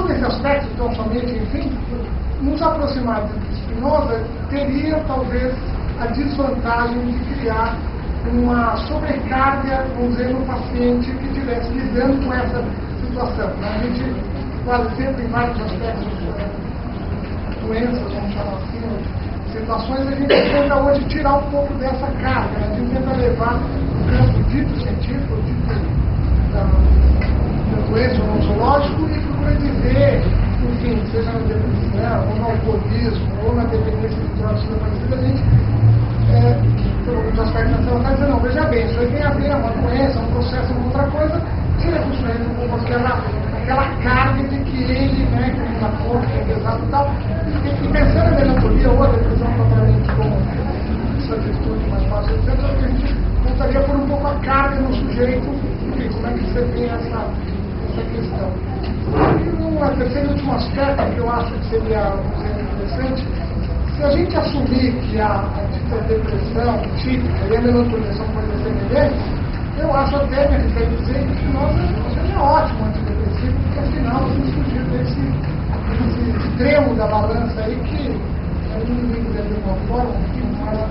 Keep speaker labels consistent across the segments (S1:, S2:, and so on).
S1: nesse aspecto, então, somente, enfim, nos aproximar de Spinoza teria, talvez, a desvantagem de criar uma sobrecarga, vamos dizer, no paciente que estivesse lidando com essa situação. A gente quase sempre, em vários aspectos, doenças, vamos chamar assim, situações, a gente tenta hoje tirar um pouco dessa carga, a gente tenta levar o campo dito científico, dito da doença nosológico e procura dizer, enfim, seja na depressão, ou no alcoolismo, ou na dependência de drogas parecidas, a gente, pelo menos aspectos da saúde, dizer, não, veja bem, isso aí tem a ver, uma doença, um processo, uma outra coisa, tira com aquela carga de que ele, né, que está forte, que é pesado e tal, e pensando na melancolia ou a depressão propriamente como essa virtude mais fácil, etc., a gente voltaria por um pouco a carga no sujeito, enfim, como é que você vê essa questão. E um terceiro e último aspecto que eu acho que seria interessante, se a gente assumir que a depressão típica e a melancolia são coisas semelhantes, eu acho até, me arriscaria dizer, que nós seja ótimo antidepressivo, porque afinal a gente surgiu desse extremo da balança aí que é inimigo de alguma forma, que não era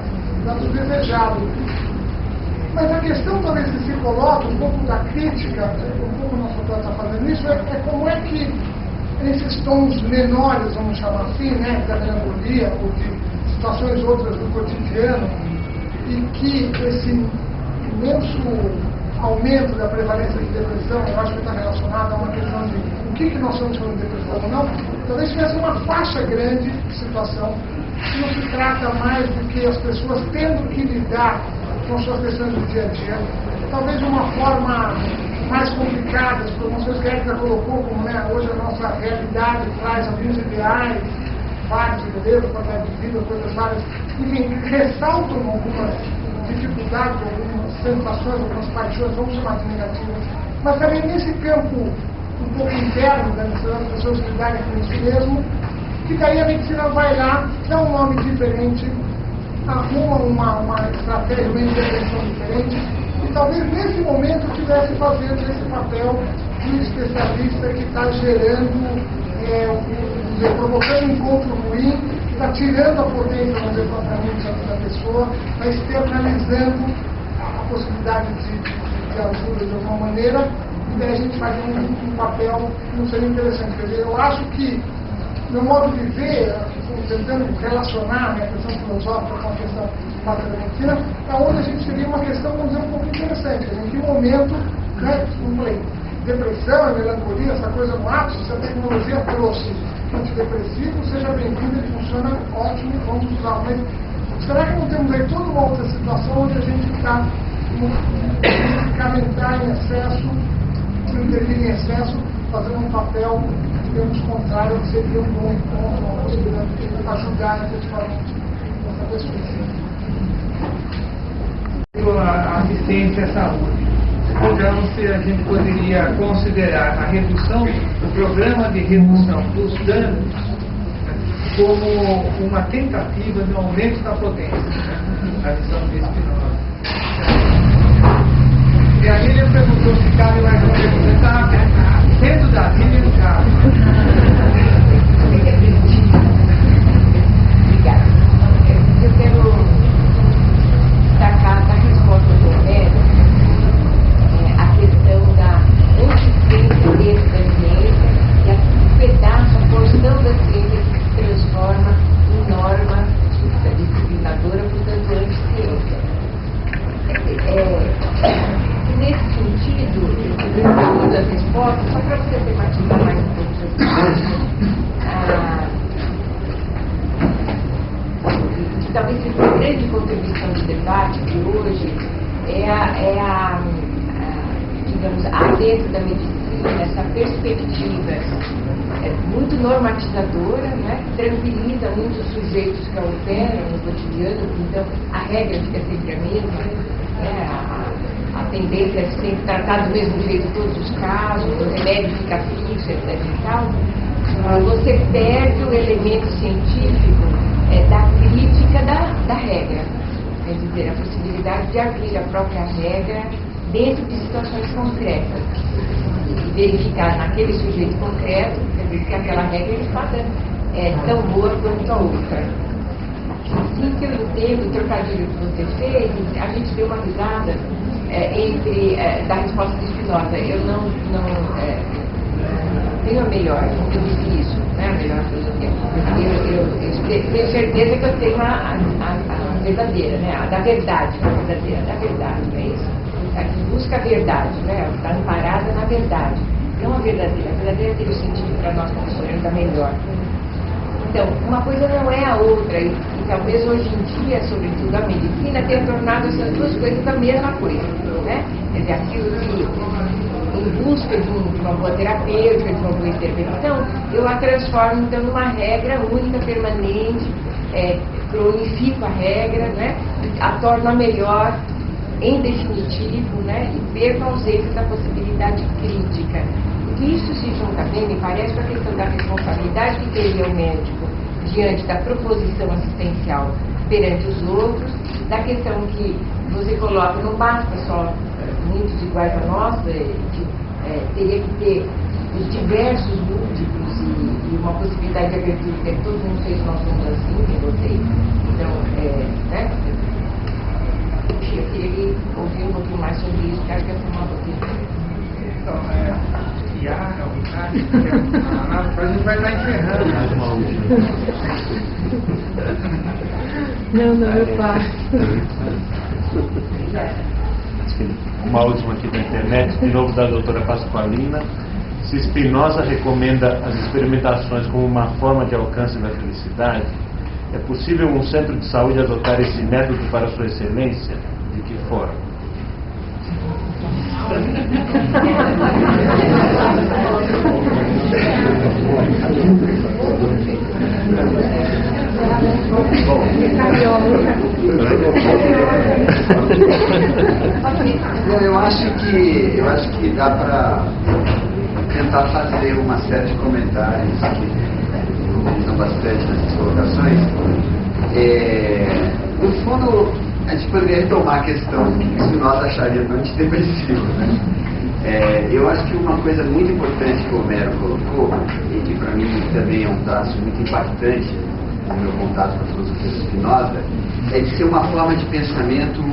S1: desejado. Mas a questão talvez que se coloca, um pouco da crítica, um pouco o nosso autor está fazendo isso, é como é que esses tons menores, vamos chamar assim, né, da melancolia ou de situações outras do cotidiano, e que esse imenso aumento da prevalência de depressão, eu acho que está relacionado a uma questão de o que nós estamos chamando de depressão ou não, talvez tivesse uma faixa grande de situação que não se trata mais do que as pessoas tendo que lidar com suas questões do dia a dia, talvez de uma forma mais complicada, como o Sr. Guedes já colocou, como, né, hoje a nossa realidade traz alguns ideais, vários modelos, qualidade de vida, coisas várias, enfim, ressaltam algumas dificuldades, algumas sensações, algumas paixões, vamos chamar de negativas, mas também nesse campo um pouco interno da necessidade das pessoas lidarem com isso mesmo, que daí a medicina vai lá, dá um nome diferente, arruma uma estratégia, uma intervenção diferente, e talvez nesse momento tivesse fazendo esse papel de um especialista que está gerando, provocando um encontro ruim, está tirando a potência, vamos dizer, propriamente da pessoa, está externalizando a possibilidade de ajuda de alguma maneira, e daí a gente faz um papel que não seria interessante. Quer dizer, eu acho que, meu modo de ver, tentando relacionar, né, a questão filosófica com a questão da medicina, é onde a gente teria uma questão, vamos dizer, um pouco interessante. Em que momento, né, como falei, depressão, melancolia, essa coisa no ápice, se a tecnologia trouxe antidepressivo, seja bem-vindo, ele funciona ótimo, vamos usar. Mas será que não temos aí toda uma outra situação onde a gente está medicamentar em excesso, se intervir em excesso, fazendo um papel, digamos, contrário, que seria um bom encontro, uma possibilidade de ajudar efetivamente essa pessoa.
S2: A assistência à saúde. Então, se a gente poderia considerar a redução, o programa de redução dos danos como uma tentativa de aumento da potência, a visão de Spinoza. E aí ele perguntou se cabe mais uma pergunta. Está sendo da Bíblia, não cabe.
S3: Obrigada. Eu quero destacar da resposta do médico a questão da consistência dentro da ciência e a pedaço, a porção da ciência que se transforma em norma disciplinadora, portanto, anti-ciência. Nesse sentido, das respostas, só para você tematizar mais um pouco sobre isso, talvez seja uma grande contribuição do debate de hoje digamos, há dentro da medicina essa perspectiva muito normatizadora, né, que tranquiliza muitos sujeitos que a operam no cotidiano, então a regra fica sempre a mesma, a tendência é sempre tratar do mesmo jeito todos os casos, o remédio fica fixo, etc. e tal. Você perde o elemento científico da crítica da regra, quer dizer, a possibilidade de abrir a própria regra dentro de situações concretas e verificar naquele sujeito concreto, quer dizer que aquela regra é tão boa quanto a outra. Sim, que eu entendo o trocadilho que você fez, a gente deu uma risada da resposta de Spinoza. Eu não tenho a melhor, eu disse isso, né? A melhor filosofia. Eu tenho certeza que eu tenho a verdadeira, né? A da verdade, a verdadeira, da verdade, não é isso? A que busca a verdade, né? Está amparada na verdade. Não a verdadeira tem o sentido para nós conhecermos a melhor. Então, uma coisa não é a outra, e talvez hoje em dia, sobretudo a medicina, tenha tornado essas duas coisas a mesma coisa, né? Quer dizer, aquilo que, em busca de uma boa terapêutica, de uma boa intervenção, eu a transformo, então, numa regra única, permanente, cronifico a regra, né? A torno a melhor, em definitivo, né? E perco a ausência da possibilidade crítica. Isso se junta bem, me parece, com a questão da responsabilidade que teria o médico diante da proposição assistencial perante os outros, da questão que você coloca, não basta só muitos iguais a nós, teria que ter os diversos múltiplos e uma possibilidade de abertura, porque todos não sei se nós somos assim, nem vocês. Então, né? Eu queria ouvir um pouquinho mais sobre isso, que acho que essa é uma boa.
S2: Então, a gente vai estar encerrando.
S3: Não, eu faço.
S4: Uma última aqui da internet, de novo da doutora Pasqualina. Se Spinoza recomenda as experimentações como uma forma de alcance da felicidade, é possível um centro de saúde adotar esse método para sua excelência? De que forma?
S5: Eu acho que dá para tentar fazer uma série de comentários que utilizam bastante nessas colocações. No fundo, a gente poderia retomar a questão do que Spinoza acharia do antidepressivo, né? Eu acho que uma coisa muito importante que o Homero colocou, e que para mim também é um traço muito impactante no meu contato com a filosofia de Spinoza, é de ser uma forma de pensamento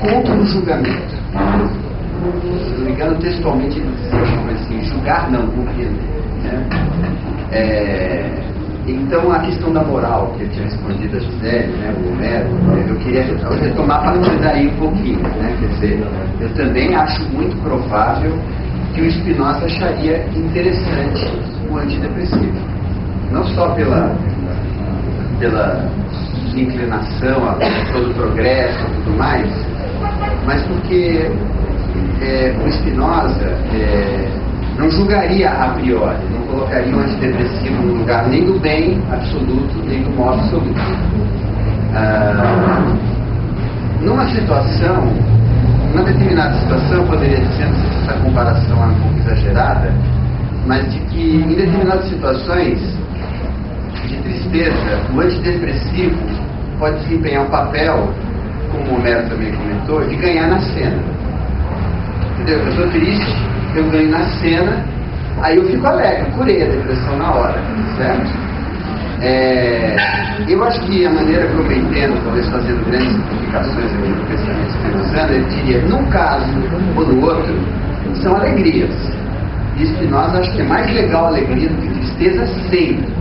S5: contra o julgamento. Se não me engano, textualmente ele diz assim, julgar não, compreender, né? Então, a questão da moral, que eu tinha respondido a Gisele, né, o Homero, eu queria retomar para nos daí um pouquinho, né? Quer dizer, eu também acho muito provável que o Spinoza acharia interessante o antidepressivo. Não só pela inclinação a todo o progresso e tudo mais, mas porque o Spinoza não julgaria a priori, não colocaria um antidepressivo no lugar nem do bem absoluto, nem do mal absoluto. Numa determinada situação, poderia dizer, não sei se essa comparação é um pouco exagerada, mas de que em determinadas situações de tristeza, o antidepressivo pode desempenhar um papel, como o Homero também comentou, de ganhar na cena. Entendeu? Eu estou triste, eu ganho na cena, aí eu fico alegre, curei a depressão na hora, certo? Eu acho que a maneira como eu entendo, talvez fazendo grandes simplificações aqui no pensamento spinozano, eu diria, num caso ou no outro, são alegrias. E Spinoza acha que é mais legal a alegria do que tristeza sempre.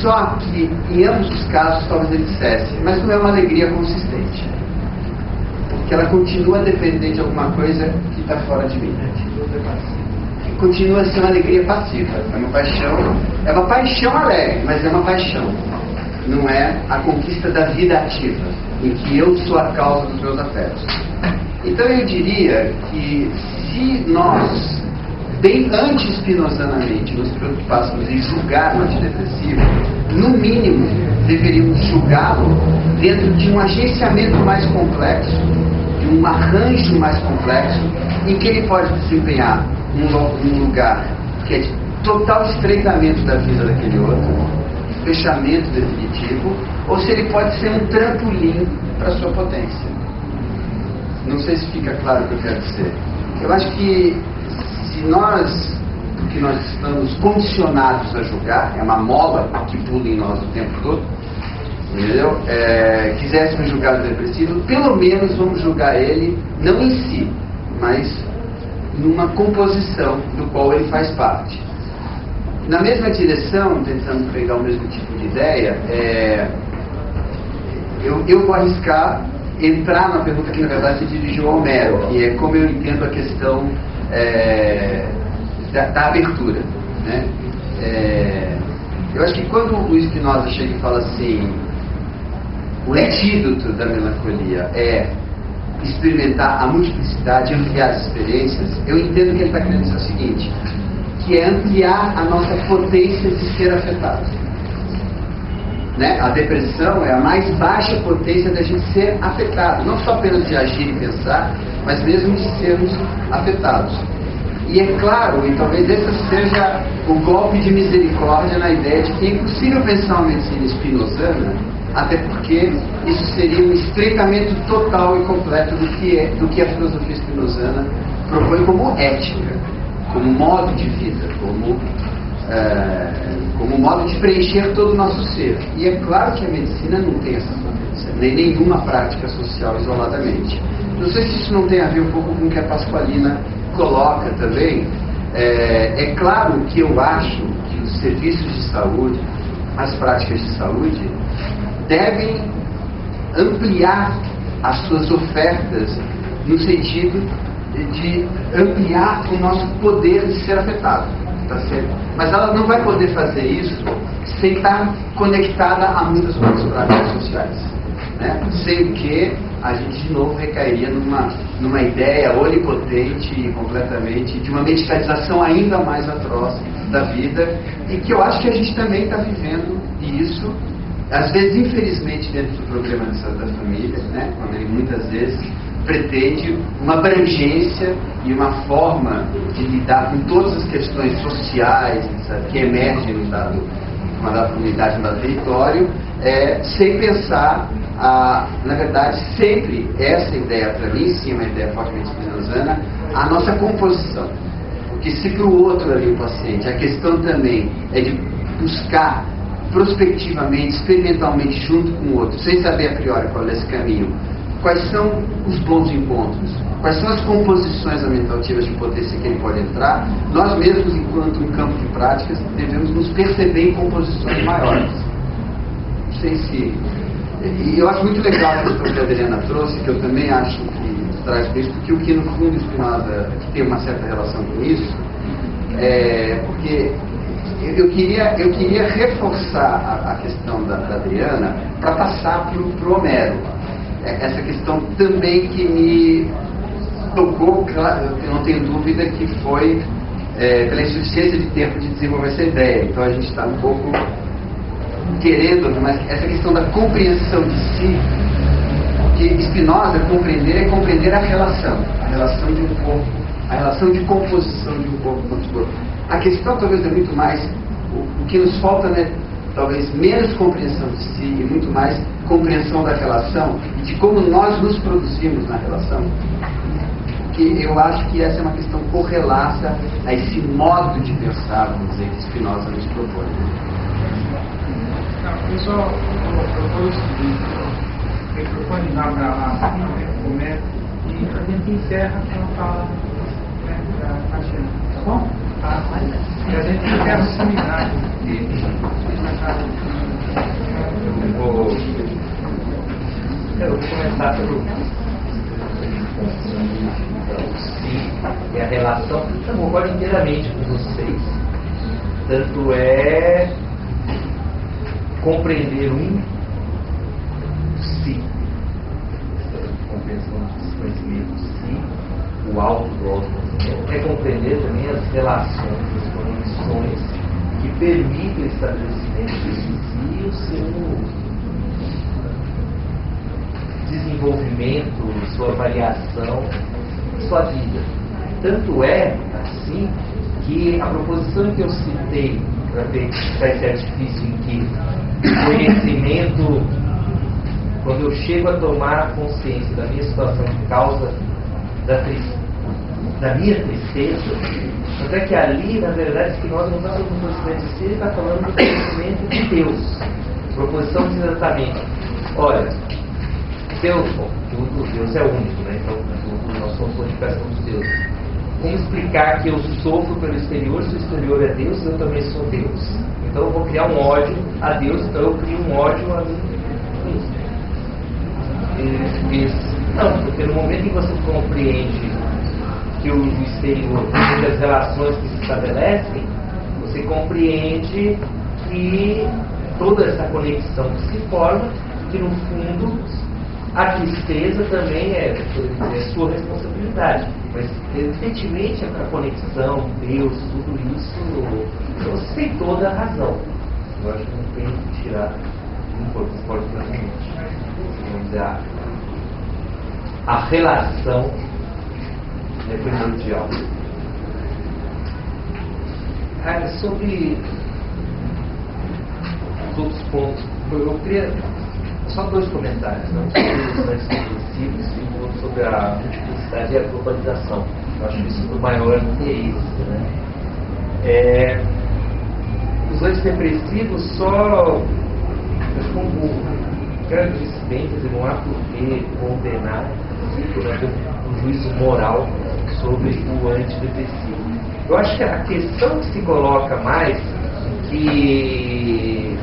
S5: Só que em ambos os casos talvez ele dissesse, mas não é uma alegria consistente. Porque ela continua a depender de alguma coisa que está fora de mim. Continua a ser uma alegria passiva. É uma paixão alegre, mas é uma paixão. Não é a conquista da vida ativa, em que eu sou a causa dos meus afetos. Então eu diria que se nós, bem anti-spinozanamente, nos preocupássemos em julgar o antidepressivo, no mínimo deveríamos julgá-lo dentro de um agenciamento mais complexo, de um arranjo mais complexo, em que ele pode desempenhar um lugar que é de total estreitamento da vida daquele outro, fechamento definitivo, ou se ele pode ser um trampolim para a sua potência. Não sei se fica claro o que eu quero dizer. Eu acho que se nós porque nós estamos condicionados a julgar, é uma mola que pula em nós o tempo todo, entendeu? Quiséssemos julgar o depressivo, pelo menos vamos julgar ele, não em si, mas numa composição do qual ele faz parte. Na mesma direção, tentando pegar o mesmo tipo de ideia, eu vou arriscar entrar na pergunta que na verdade se dirigiu ao Homero, que é como eu entendo a questão da abertura, né? Eu acho que quando o Spinoza chega e fala assim, o antídoto da melancolia é experimentar a multiplicidade e ampliar as experiências, eu entendo que ele está querendo dizer o seguinte, que é ampliar a nossa potência de ser afetado. Né? A depressão é a mais baixa potência da gente ser afetado, não só apenas de agir e pensar, mas mesmo de sermos afetados. E é claro, e talvez esse seja o golpe de misericórdia na ideia de que é impossível pensar uma medicina spinozana, até porque isso seria um estreitamento total e completo do que a filosofia spinozana propõe como ética, como modo de vida, como modo de preencher todo o nosso ser. E é claro que a medicina não tem essa potência, nem nenhuma prática social isoladamente. Não sei se isso não tem a ver um pouco com o que a Pasqualina coloca também. É claro que eu acho que os serviços de saúde, as práticas de saúde, devem ampliar as suas ofertas no sentido de ampliar o nosso poder de ser afetado. Tá certo? Mas ela não vai poder fazer isso sem estar conectada a muitas outras práticas sociais, né? Sem que a gente de novo recairia numa ideia onipotente e completamente de uma medicalização ainda mais atroz da vida, e que eu acho que a gente também está vivendo isso, às vezes infelizmente dentro do programa de saúde da família, né? Quando ele muitas vezes pretende uma abrangência e uma forma de lidar com todas as questões sociais, sabe, que emergem numa dada comunidade, num dado território, sem pensar, na verdade, sempre essa ideia, para mim, sim, é uma ideia fortemente spinozana, a nossa composição. Porque se para o outro ali, o paciente, a questão também é de buscar prospectivamente, experimentalmente, junto com o outro, sem saber a priori qual é esse caminho, quais são os bons encontros, quais são as composições ambientativas de potência que ele pode entrar, nós mesmos, enquanto um campo de práticas, devemos nos perceber em composições maiores. Não sei se... E eu acho muito legal a questão que a Adriana trouxe, que eu também acho que traz isso, porque o que no fundo Spinoza tem uma certa relação com isso, porque eu queria reforçar a questão da Adriana para passar para o Homero. Essa questão também que me tocou, claro, eu não tenho dúvida que foi pela insuficiência de tempo de desenvolver essa ideia. Então a gente está um pouco querendo, mas essa questão da compreensão de si, que Spinoza compreender é compreender a relação de um corpo, a relação de composição de um corpo com outro corpo. A questão talvez é muito mais, o que nos falta, né? Talvez menos compreensão de si e muito mais compreensão da relação e de como nós nos produzimos na relação. Que eu acho que essa é uma questão correlata a esse modo de pensar, vamos dizer, que Spinoza nos propõe.
S2: Eu só propõe o seguinte, ele propõe lá para o Homero e a gente encerra com a fala da Tatiana, tá bom? E a gente encerra o seminário
S6: eu vou começar pelo sim, e a relação. Eu concordo inteiramente com vocês. Tanto é compreender si, compreensão dos conhecimentos si, o alto do autoconhecimento, é compreender também as relações, as condições que permitem o estabelecimento de si e o seu desenvolvimento, sua variação, sua vida. Tanto é assim que a proposição que eu citei para ver esse artifício em que o conhecimento, quando eu chego a tomar consciência da minha situação de causa da minha tristeza, Mas é que ali, na verdade, que nós não estamos falando do conhecimento de si, ele está falando do conhecimento de Deus. A proposição diz exatamente: olha, Deus, bom, Deus é único, né? Então nós somos codificação de Deus. Como explicar que eu sofro pelo exterior, se o exterior é Deus e eu também sou Deus? Então eu vou criar um ódio a Deus, então eu crio um ódio a mim mesmo. Ele diz: não, porque no momento em que você compreende que o exterior, as relações que se estabelecem, você compreende que toda essa conexão que se forma, que no fundo a tristeza também é sua responsabilidade. Mas efetivamente a conexão, Deus, tudo isso, você tem toda a razão. Eu acho que não tem que tirar importantemente. Vamos dizer, a relação é primordial. Sobre os outros pontos, eu queria só 2 comentários, não sobre os expressivos e outro sobre a multiplicidade e a globalização. Eu acho isso do maior interesse, né? Os 2 repressivos só como grandes incidentes, não há por que condenar um juízo moral sobre o antidepressivo. Eu acho que a questão que se coloca mais, que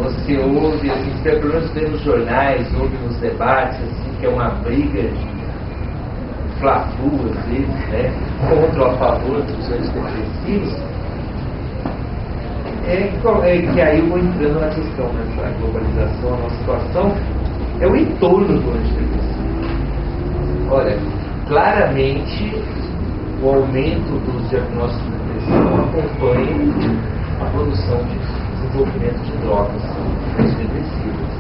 S6: você ouve, assim, pelo menos vê nos jornais, ouve nos debates, assim, que é uma briga fla-flu, às vezes, né, contra ou a favor dos antidepressivos, que aí eu vou entrando na questão, né, da globalização, a nossa situação, é o entorno do antidepressivo. Olha, claramente o aumento dos diagnósticos de depressão acompanha a produção de desenvolvimento de drogas antidepressivas.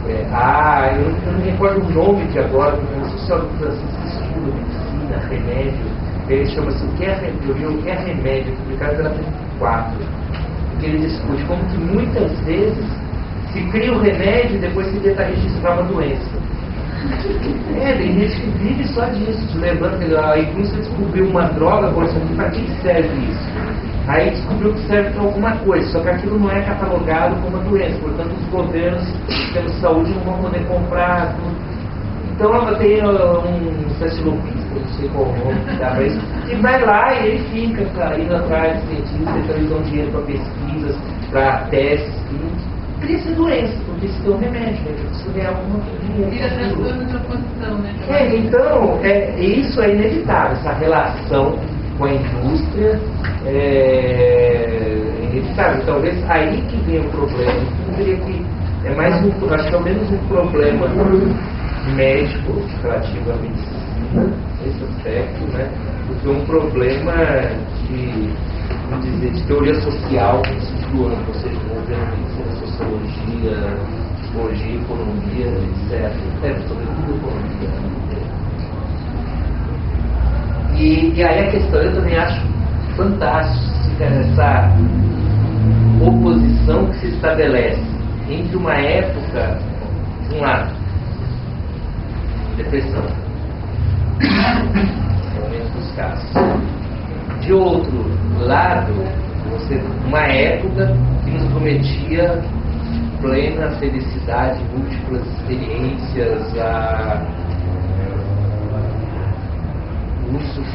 S6: Eu não me recordo o nome que agora, um sociólogo francês que estuda medicina, remédio, ele chama-se O que é Remédio, publicado pela 34, que ele discute como que muitas vezes se cria o remédio e depois se tenta registrar uma doença. Tem gente que vive só disso, lembrando que a indústria descobriu uma droga, para que serve isso? Aí descobriu que serve para alguma coisa, só que aquilo não é catalogado como uma doença, portanto os governos pela saúde não vão poder comprar tudo. Então tem um sociologista, não sei qual nome que dá para isso, que vai lá e ele fica indo atrás de cientistas, então eles dão dinheiro para pesquisas, para testes, cria-se doença, porque se tem um remédio, né? Isso é alguma coisa.
S7: Vira transtorno de oposição, né?
S6: Então, isso é inevitável, essa relação com a indústria é inevitável. Talvez aí que vem o problema. Eu diria que é mais acho que é menos um problema médico relativo à medicina, nesse aspecto, né? Do que um problema de teoria social estudo, ou seja, envolvendo medicina, sociologia, psicologia, economia, etc. Sobretudo economia. E aí a questão, eu também acho fantástica essa oposição que se estabelece entre uma época, de um lado, depressão, no momento dos casos. De outro lado, uma época que nos prometia plena felicidade, múltiplas experiências,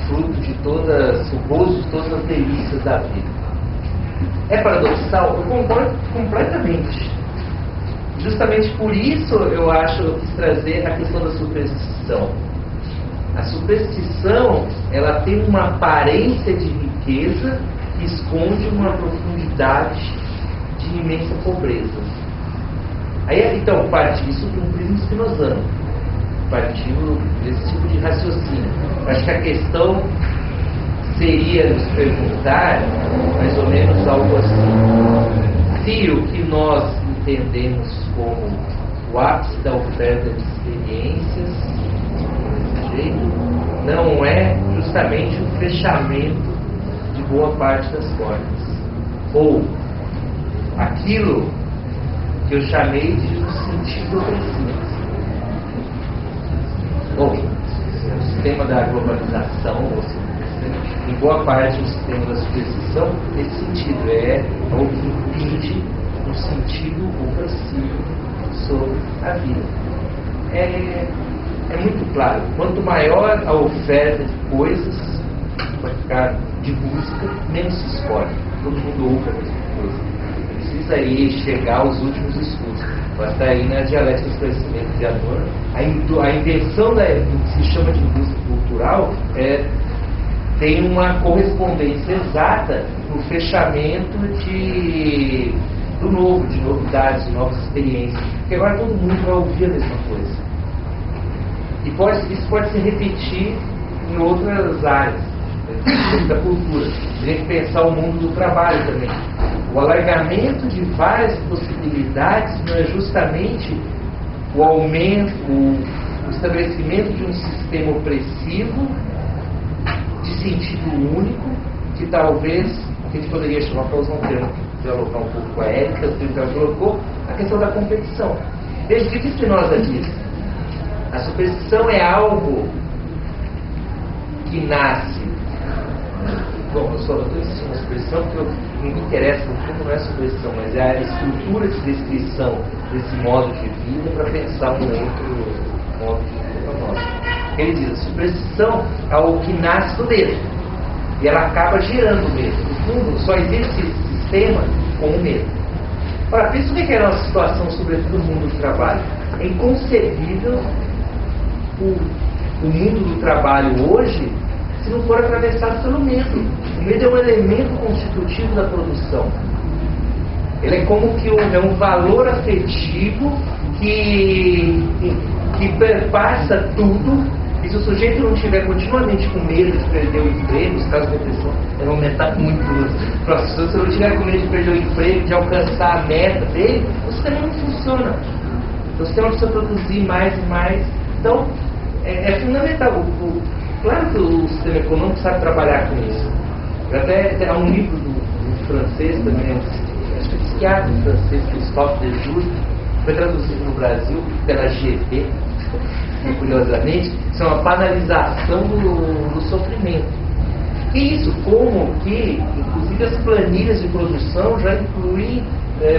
S6: fruto de todas, o gozo de todas as delícias da vida. É paradoxal? Eu concordo completamente. Justamente por isso eu acho que eu quis trazer a questão da superstição. A superstição, ela tem uma aparência de riqueza que esconde uma profundidade de imensa pobreza. Aí, então, parte isso de um prisma spinozano, partindo desse tipo de raciocínio. Acho que a questão seria nos perguntar, mais ou menos algo assim: se o que nós entendemos como o ápice da oferta de experiências, desse jeito, não é justamente o fechamento de boa parte das portas, ou aquilo que eu chamei de um sentido opressivo. Bom, o sistema da globalização, ou em boa parte do sistema da superstição nesse sentido, é algo que impede um sentido opressivo sobre a vida. É muito claro, quanto maior a oferta de coisas para ficar de busca, menos se escolhe. Todo mundo ouve a mesma coisa. Precisa aí chegar aos últimos estudos. Basta aí na dialética do conhecimento de Adorno, a invenção do que se chama de indústria cultural tem uma correspondência exata no fechamento do novo, de novidades, de novas experiências. Porque agora todo mundo vai ouvir a mesma coisa. E isso pode se repetir em outras áreas da cultura. Teria que pensar o mundo do trabalho também. O alargamento de várias possibilidades não é justamente o aumento, o estabelecimento de um sistema opressivo de sentido único, que talvez a gente poderia chamar, para usar um termo, dialogar um pouco com a Érica, que já colocou, a questão da competição. Veja o que Spinoza diz. A superstição é algo que nasce. Bom, eu só estou insistindo na superstição porque não me interessa, no fundo, não é a superstição, mas é a estrutura de descrição desse modo de vida para pensar um outro modo de vida para nós. Ele diz, a superstição é algo que nasce do medo e ela acaba gerando medo. No fundo, só existe esse sistema com o medo. Ora, pensa o que é a nossa situação, sobretudo no mundo do trabalho. É inconcebível o mundo do trabalho hoje se não for atravessado pelo medo. O medo é um elemento constitutivo da produção. Ele é como que é um valor afetivo que perpassa tudo. E se o sujeito não estiver continuamente com medo de perder o emprego, os casos de depressão vão aumentar muito nos próximos anos, se não estiver com medo de perder o emprego, de alcançar a meta dele, o sistema não funciona. O sistema precisa produzir mais e mais. Então, é fundamental. Claro que o sistema econômico sabe trabalhar com isso. Até há um livro do francês também, acho que é psiquiatra francês, Christophe Dejoux, foi traduzido no Brasil pela GV, curiosamente, isso é uma banalização do sofrimento. E isso, como que, inclusive, as planilhas de produção já incluem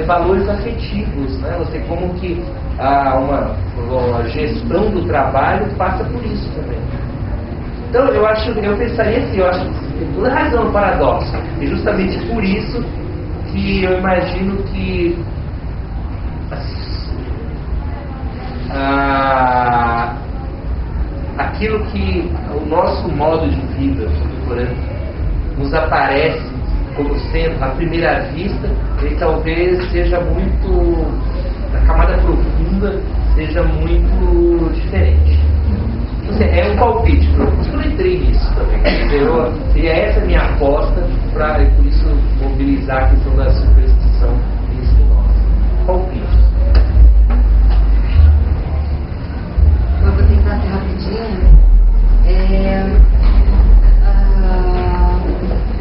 S6: valores afetivos, né? Você como que uma gestão do trabalho passa por isso também. Então eu pensaria assim, eu acho que tem toda razão no paradoxo. E justamente por isso que eu imagino que aquilo que o nosso modo de vida nos aparece como sendo, à primeira vista, ele talvez seja muito, na camada profunda, seja muito diferente. É um palpite, por isso que eu entrei nisso também. E essa é a minha aposta para, por isso, mobilizar a questão da superstição em Spinoza. Palpite.
S8: Eu vou tentar ser rapidinho.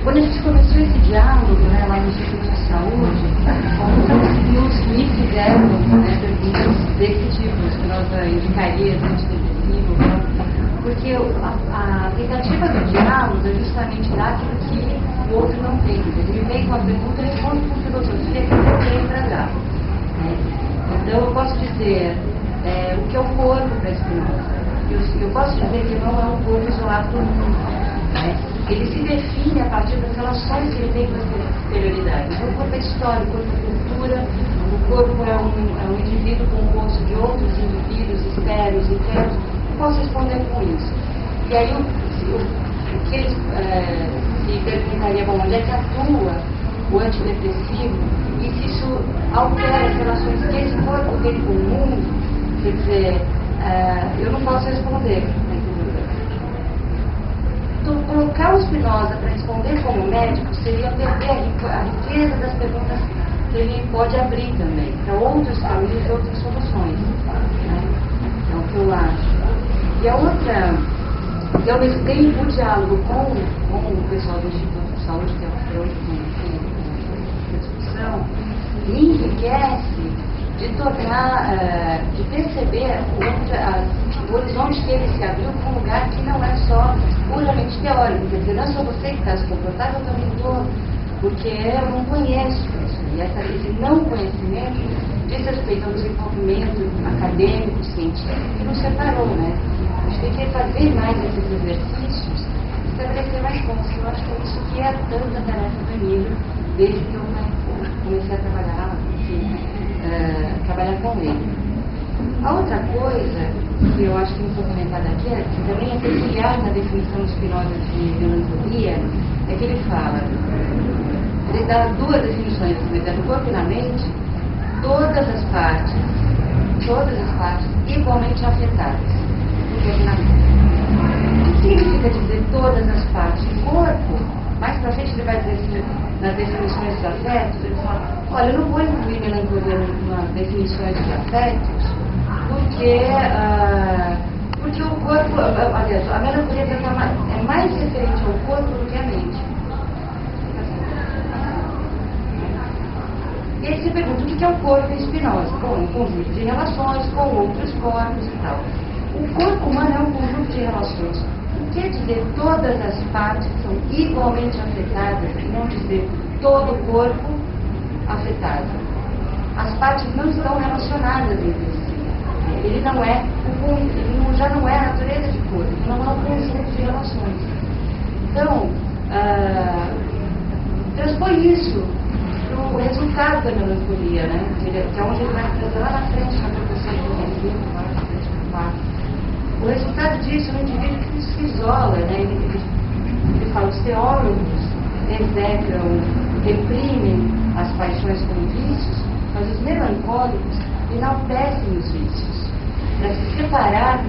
S8: Quando a gente começou esse diálogo, né, lá no Instituto de Saúde, alguns me fizeram perguntas desse tipo, que nós indicaríamos antidepressivo, porque a tentativa do diálogo é justamente dar aquilo que o outro não tem. Ele vem com a pergunta e responde com filosofia que não tem para dar. Então eu posso dizer o que é o corpo para Spinoza. Eu posso dizer que não é um corpo isolado do mundo. Ele se define a partir das relações que ele tem com as exterioridades. O corpo é história, o corpo é cultura, o corpo é um indivíduo composto de outros indivíduos externos, internos. Eu posso responder com isso. E aí o que ele se perguntaria, bom, onde é que atua o antidepressivo e se isso altera as relações que esse corpo tem com o mundo? Quer dizer, eu não posso responder. Então, colocar o Spinoza para responder como médico seria perder a riqueza das perguntas que ele pode abrir também, para outros caminhos e outras soluções. Né? É o que eu acho. E a outra, e ao mesmo tempo, o diálogo com o pessoal do Instituto de Saúde, que é hoje com a discussão, me enriquece de tornar, de perceber o horizonte dele se abriu para um lugar que não é só puramente teórico, quer dizer, não é só você que está se comportando, eu também estou, porque eu não conheço isso. E esse não conhecimento diz respeito ao desenvolvimento acadêmico, científico, que nos separou, né? A gente tem que fazer mais esses exercícios, estabelecer mais pontos. Eu acho que é isso que é tanta tarefa do Emílio, desde que eu comecei a trabalhar, enfim, trabalhar com ele. A outra coisa que eu acho que tem que ser comentada aqui, que também é peculiar na definição de Spinoza de melancolia, é que ele fala, ele dá duas definições, do corpo e na mente, todas as partes igualmente afetadas do corpo e na mente. O que significa dizer todas as partes? O corpo, mais pra frente ele vai dizer assim, nas definições dos afetos, ele fala, olha, eu não vou incluir melancolia nas definições dos afetos, porque o corpo, aliás, a melancolia é mais referente ao corpo do que à mente. E aí você pergunta, o que é o corpo em Spinoza? Bom, um conjunto de relações com outros corpos e tal. O corpo humano é um conjunto de relações. O que quer dizer todas as partes são igualmente afetadas e não dizer todo o corpo afetado? As partes não estão relacionadas entre si. Ele não é, já não é a natureza de corpo, não é um conjunto de relações. Então, transpõe isso para o resultado da melancolia, né? Que é onde ele vai trazer lá na frente, na proporção do conhecimento, o resultado disso é um indivíduo que se isola, né? Ele fala, os teólogos execram, reprimem as paixões como vícios, mas os melancólicos enaltecem os vícios, para se separar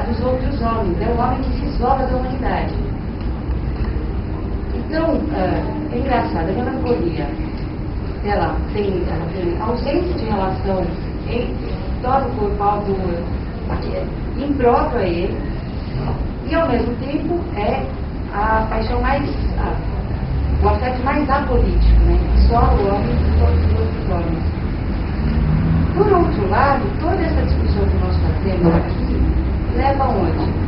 S8: dos outros homens. É o homem que se isola da humanidade. Então, é engraçado, a melancolia, ela tem ausência de relação entre todo o corpo impróprio a ele, e ao mesmo tempo é a paixão mais, o afeto mais apolítico, né? Só o homem e todos os outros homens. Por outro lado, toda essa discussão que nós fazemos aqui leva aonde?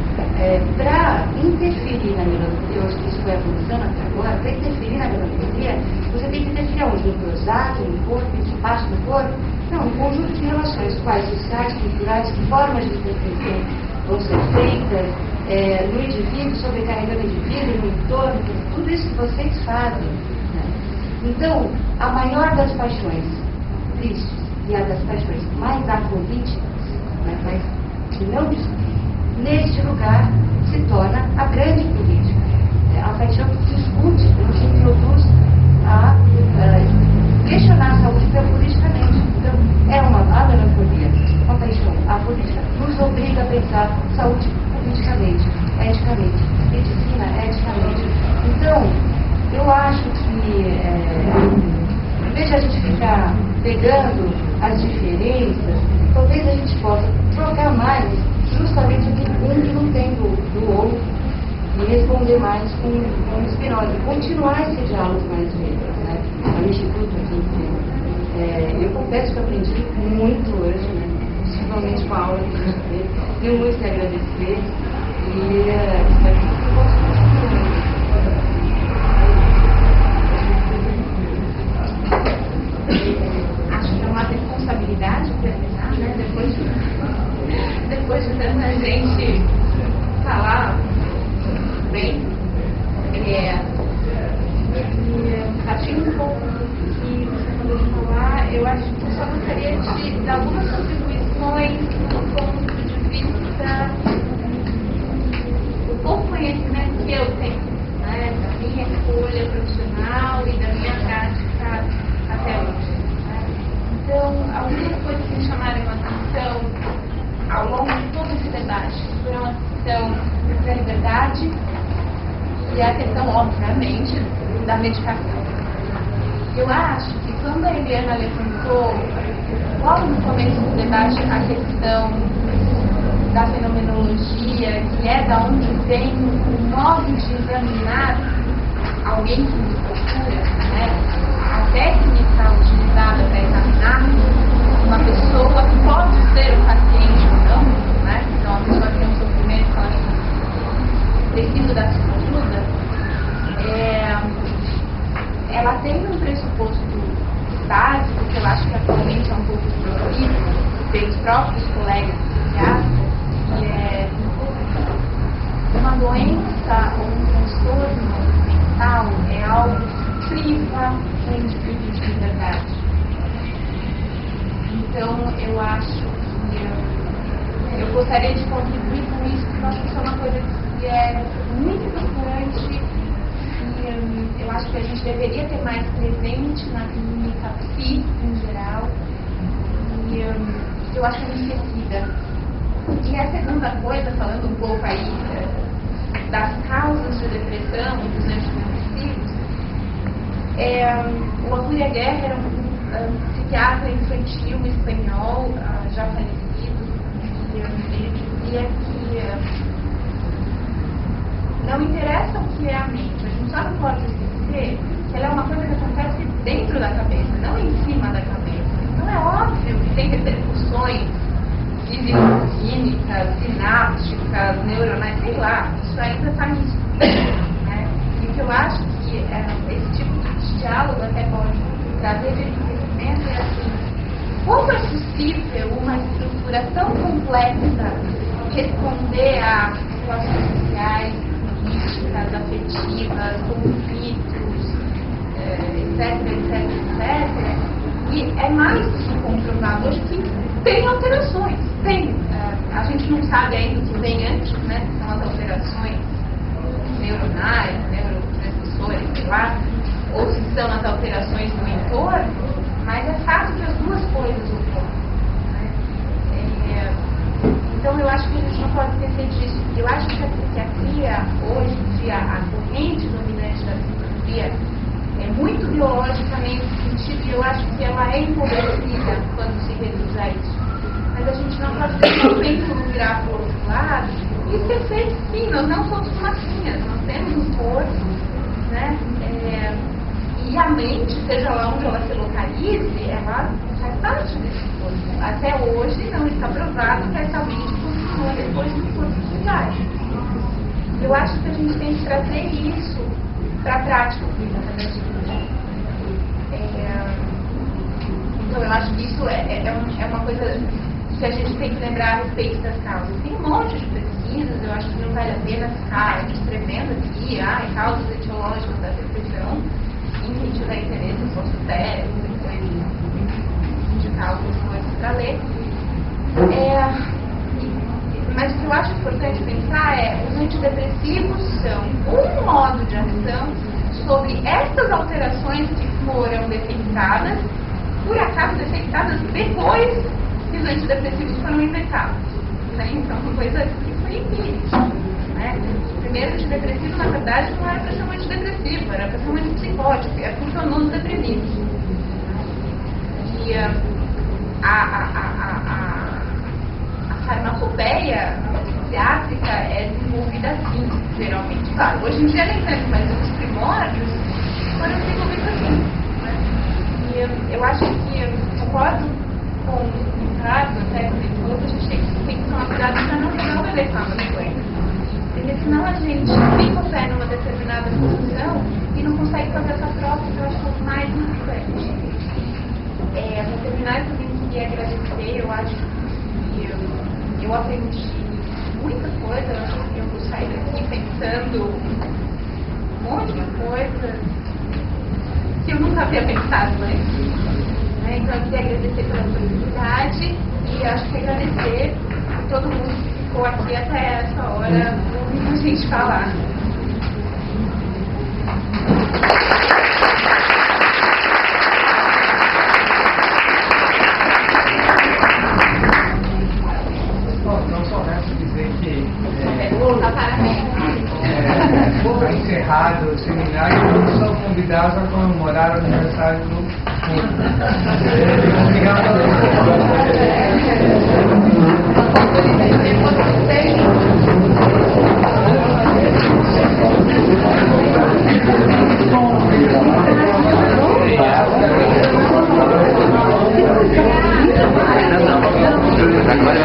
S8: Para interferir na melancolia, eu acho que isso foi avançando até agora, para interferir na melancolia, você tem que interferir aonde? No prosado, no corpo, em que parte do corpo? Não, um conjunto de relações, quais sociais, culturais, que formas de intervenção vão ser feitas no indivíduo, sobrecarregando o indivíduo, no entorno, tudo isso que vocês fazem. Né? Então, a maior das paixões tristes e a das paixões mais apolíticas, né, mas que não discutem, neste lugar se torna a grande política. A paixão que discute, que introduz a questionar a saúde politicamente. Então, a melancolia, uma paixão. A política nos obriga a pensar saúde politicamente, eticamente, medicina eticamente. Então, eu acho que, em vez de a gente ficar pegando as diferenças, talvez a gente possa trocar mais justamente o que um não tem do outro e responder mais com Spinoza, continuar esse diálogo mais vezes, né? No Instituto aqui, eu confesso que aprendi muito hoje, né? Principalmente com a aula que você fez, tenho muito que agradecer e espero que você goste.
S7: Acho que é uma responsabilidade terminar, né? Depois de tanta gente falar bem, partindo um pouco do que você acabou de falar, eu acho que eu só gostaria de dar algumas contribuições do ponto de vista do pouco conhecimento que eu tenho, né, da minha escolha profissional e da minha prática até hoje. Né? Então, algumas coisas que me chamaram a atenção ao longo de todo esse debate foram a questão da liberdade e a questão, obviamente, da medicação. Eu acho que quando a Eliana levantou, logo no começo do debate, a questão da fenomenologia, que é da onde vem o modo de examinar alguém que nos procura, né? A técnica utilizada para examinar uma pessoa que pode ser um paciente ou não, né? Então, a pessoa colegas psiquiatras, que é uma doença ou um transtorno mental é algo que priva o indivíduo de liberdade. Então, eu acho que eu gostaria de contribuir com isso, porque eu acho que isso é uma coisa que é muito importante e eu acho que a gente deveria ter mais presente na clínica psíquica em geral e eu acho que é muito esquecida. E a segunda coisa, falando um pouco aí das causas de depressão e dos antidepressivos, o Agulha Guerra era um psiquiatra infantil espanhol, já falecido, e ele dizia que não interessa o que é a mente, a gente só não pode esquecer que ela é uma coisa que acontece dentro da cabeça, não em cima da cabeça. Então é óbvio que tem repercussões físico-químicas, sinápticas, neuronais, sei lá, isso ainda está em estudo, né? E o que eu acho que esse tipo de diálogo até pode trazer de enriquecimento é assim, como é possível uma estrutura tão complexa responder a situações sociais, políticas, afetivas, conflitos, etc. E é mais do que comprovado hoje que tem alterações, tem. A gente não sabe ainda o que vem antes, né? Que são as alterações neuronais, neurotransmissores, sei lá, ou se são as alterações do entorno, mas é fato que as duas coisas ocorrem. Né? Então eu acho que a gente não pode esquecer disso. Eu acho que a psiquiatria, hoje em dia, a corrente dominante da psiquiatria é muito biológica nesse sentido, e eu acho que ela é empobrecida quando se reduz a isso. Mas a gente não pode ter o tempo virar para o outro lado e esquecer que sim, nós não somos massinhas, nós temos um corpo, né? E a mente, seja lá onde ela se localize, ela faz parte desse corpo. Até hoje não está provado que essa mente continua depois do corpo físico. Eu acho que a gente tem que trazer isso para a prática clínica da gente. Então eu acho que isso é uma coisa que a gente tem que lembrar a respeito das causas. Tem um monte de pesquisas, eu acho que não vale a pena ficar descrevendo aqui, causas etiológicas da depressão. Sim, quem tiver interesse, eu posso até depois indicar algumas coisas para ler. Mas o que eu acho importante pensar os antidepressivos são um modo de ação sobre essas alterações que foram detectadas, por acaso detectadas depois que os antidepressivos foram inventados. Né? Então, uma coisa que foi empírica. Né? O primeiro antidepressivo, na verdade, não era para ser um antidepressivo, era para ser um antipsicótico, era funcionando deprimidos. E a farmacopeia psiquiátrica é desenvolvida assim, geralmente. Claro, hoje em dia nem tanto, mas os primórdios foram desenvolvidos assim. Né? E eu acho que, concordo com o Ricardo, até com o outro, a gente tem que tomar cuidado para não jogar o bebê com a água do banho. Porque senão a gente fica o pé numa determinada posição e não consegue fazer essa troca, que eu acho que é o mais importante. Para terminar, eu também queria agradecer, eu acho que eu aprendi muita coisa, eu acho que eu vou sair daqui pensando um monte de coisa que eu nunca havia pensado antes. Então eu queria agradecer pela oportunidade e acho que agradecer a todo mundo que ficou aqui até essa hora ouvindo a gente falar.
S2: Não só resta dizer que
S7: Parabéns.
S2: encerrado o seminário, todos são convidados a comemorar o aniversário do mundo. Obrigado a
S5: Agora